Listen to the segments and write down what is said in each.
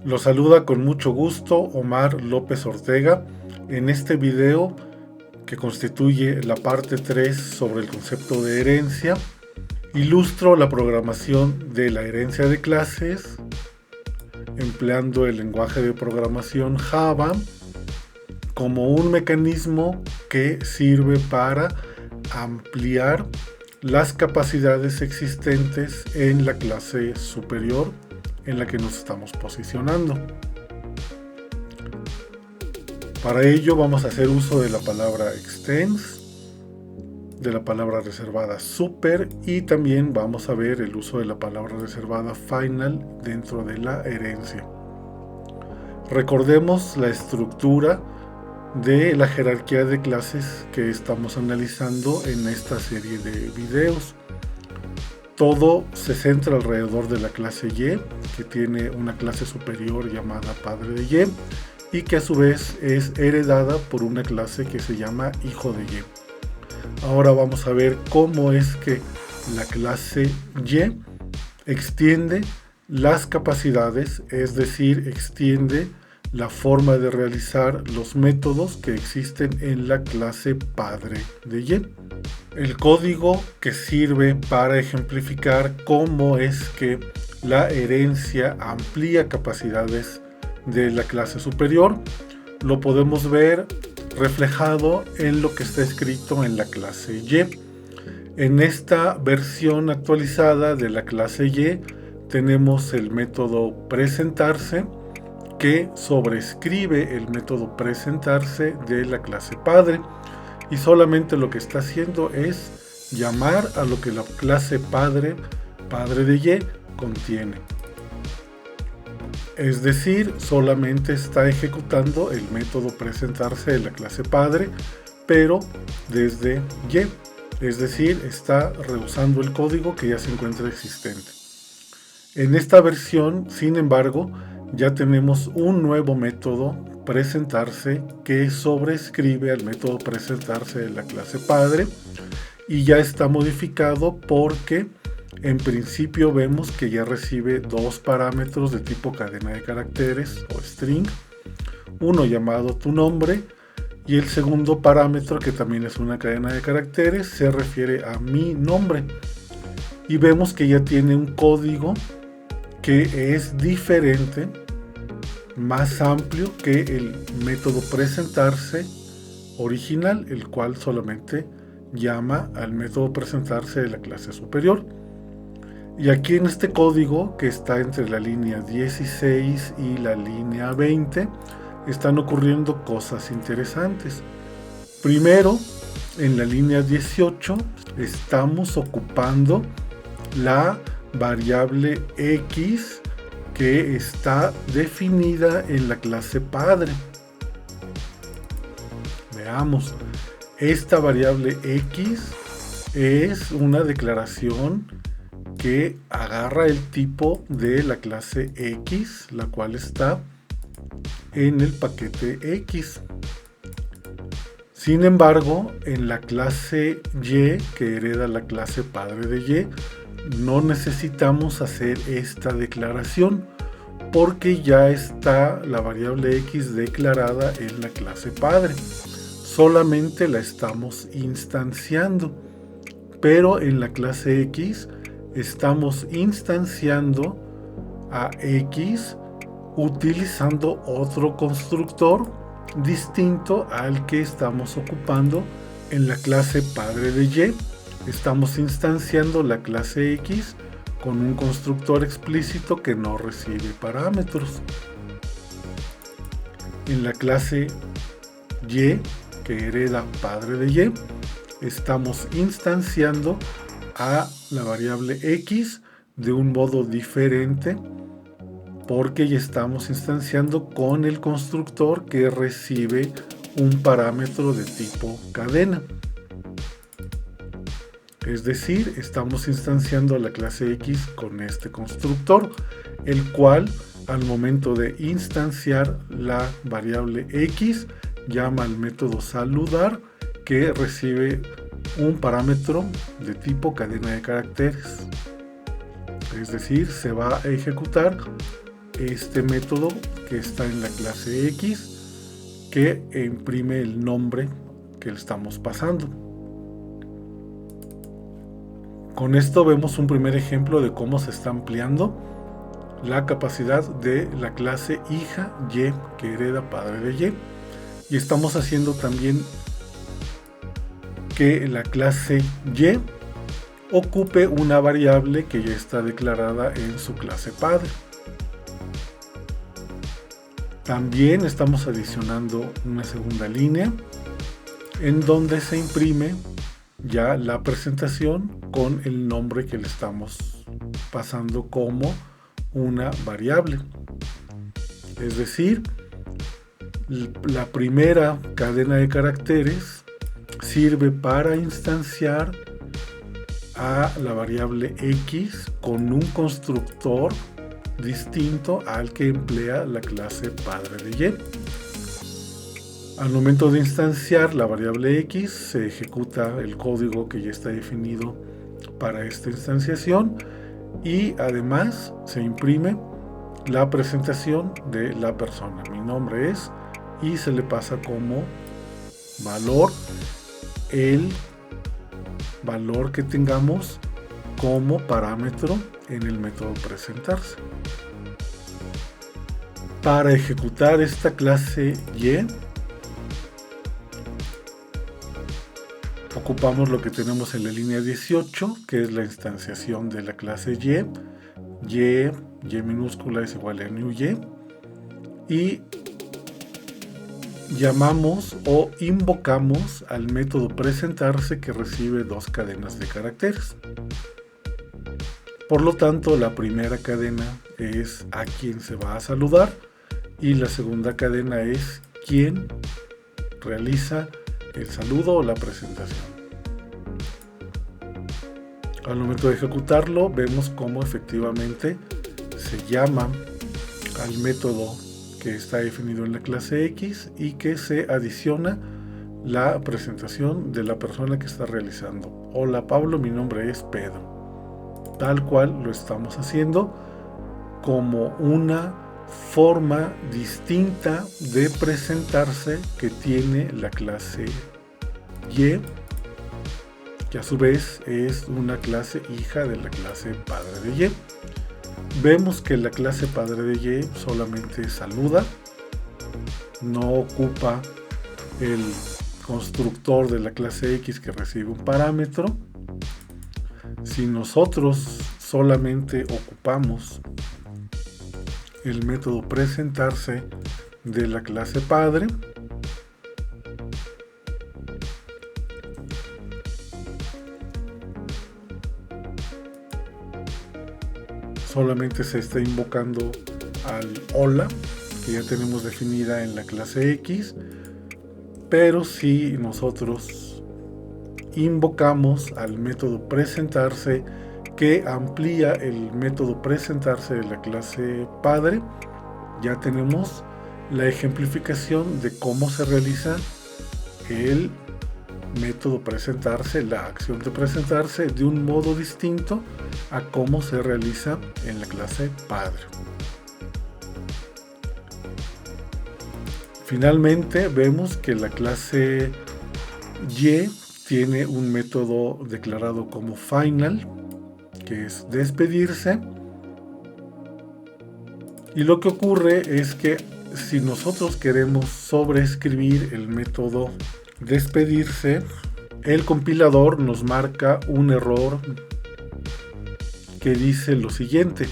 Los saluda con mucho gusto Omar López Ortega en este video que constituye la parte 3 sobre el concepto de herencia. Ilustro la programación de la herencia de clases empleando el lenguaje de programación Java como un mecanismo que sirve para ampliar las capacidades existentes en la clase superior en la que nos estamos posicionando. Para ello vamos a hacer uso de la palabra extends, de la palabra reservada super, y también vamos a ver el uso de la palabra reservada final dentro de la herencia. Recordemos la estructura de la jerarquía de clases que estamos analizando en esta serie de videos. Todo se centra alrededor de la clase Y, que tiene una clase superior llamada padre de Y, y que a su vez es heredada por una clase que se llama hijo de Y. Ahora vamos a ver cómo es que la clase Y extiende las capacidades, es decir, extiende la forma de realizar los métodos que existen en la clase padre de Y. El código que sirve para ejemplificar cómo es que la herencia amplía capacidades de la clase superior lo podemos ver reflejado en lo que está escrito en la clase Y. En esta versión actualizada de la clase Y tenemos el método presentarse, que sobrescribe el método presentarse de la clase padre, y solamente lo que está haciendo es llamar a lo que la clase padre de Y contiene. Es decir, solamente está ejecutando el método presentarse de la clase padre, pero desde Y. Es decir, está reusando el código que ya se encuentra existente. En esta versión, sin embargo, ya tenemos un nuevo método presentarse que sobrescribe al método presentarse de la clase padre, y ya está modificado porque en principio vemos que ya recibe dos parámetros de tipo cadena de caracteres o string, uno llamado tu nombre, y el segundo parámetro, que también es una cadena de caracteres, se refiere a mi nombre. Y vemos que ya tiene un código que es diferente, más amplio que el método presentarse original, el cual solamente llama al método presentarse de la clase superior. Y aquí en este código, que está entre la línea 16 y la línea 20, están ocurriendo cosas interesantes. Primero, en la línea 18 estamos ocupando la variable X que está definida en la clase padre. Veamos, esta variable X es una declaración que agarra el tipo de la clase X, la cual está en el paquete X. Sin embargo, en la clase Y, que hereda la clase padre de Y, no necesitamos hacer esta declaración porque ya está la variable X declarada en la clase padre. Solamente la estamos instanciando, pero en la clase X estamos instanciando a X utilizando otro constructor distinto al que estamos ocupando en la clase padre de Y. Estamos instanciando la clase X con un constructor explícito que no recibe parámetros. En la clase Y, que hereda padre de Y, estamos instanciando a la variable X de un modo diferente, porque ya estamos instanciando con el constructor que recibe un parámetro de tipo cadena. Es decir, estamos instanciando a la clase X con este constructor, el cual al momento de instanciar la variable X llama al método saludar, que recibe un parámetro de tipo cadena de caracteres. Es decir, se va a ejecutar este método que está en la clase X, que imprime el nombre que le estamos pasando. Con esto vemos un primer ejemplo de cómo se está ampliando la capacidad de la clase hija Y que hereda padre de Y. Y estamos haciendo también que la clase Y ocupe una variable que ya está declarada en su clase padre. También estamos adicionando una segunda línea en donde se imprime ya la presentación con el nombre que le estamos pasando como una variable. Es decir, la primera cadena de caracteres sirve para instanciar a la variable X con un constructor distinto al que emplea la clase padre de Y. Al momento de instanciar la variable X, se ejecuta el código que ya está definido para esta instanciación y además se imprime la presentación de la persona. Mi nombre es, y se le pasa como valor el valor que tengamos como parámetro en el método presentarse. Para ejecutar esta clase Y, ocupamos lo que tenemos en la línea 18, que es la instanciación de la clase Y minúscula es igual a new y llamamos o invocamos al método presentarse que recibe dos cadenas de caracteres. Por lo tanto, la primera cadena es a quien se va a saludar y la segunda cadena es quien realiza el saludo o la presentación. Al momento de ejecutarlo, vemos cómo efectivamente se llama al método que está definido en la clase X y que se adiciona la presentación de la persona que está realizando. Hola Pablo, mi nombre es Pedro. Tal cual lo estamos haciendo como una forma distinta de presentarse que tiene la clase Y, que a su vez es una clase hija de la clase padre de Y. Vemos que la clase padre de Y solamente saluda, no ocupa el constructor de la clase X que recibe un parámetro. Si nosotros solamente ocupamos el método presentarse de la clase padre, solamente se está invocando al hola que ya tenemos definida en la clase X, pero si nosotros invocamos al método presentarse que amplía el método presentarse de la clase padre, ya tenemos la ejemplificación de cómo se realiza el método presentarse, la acción de presentarse de un modo distinto a cómo se realiza en la clase padre. Finalmente vemos que la clase Y tiene un método declarado como final, que es despedirse, y lo que ocurre es que si nosotros queremos sobreescribir el método despedirse, el compilador nos marca un error que dice lo siguiente: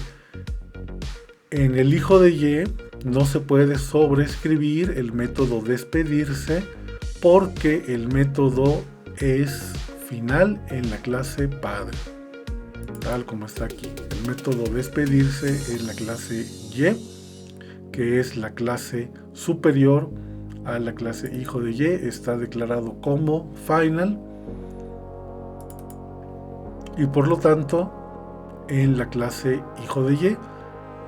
en el hijo de Y no se puede sobreescribir el método despedirse porque el método es final en la clase padre, tal como está aquí. El método despedirse en la clase Y, que es la clase superior a la clase hijo de Y, está declarado como final, y por lo tanto en la clase hijo de Y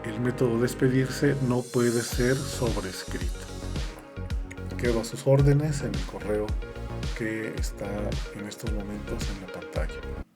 el método despedirse no puede ser sobrescrito. Quedo a sus órdenes en el correo que está en estos momentos en la pantalla.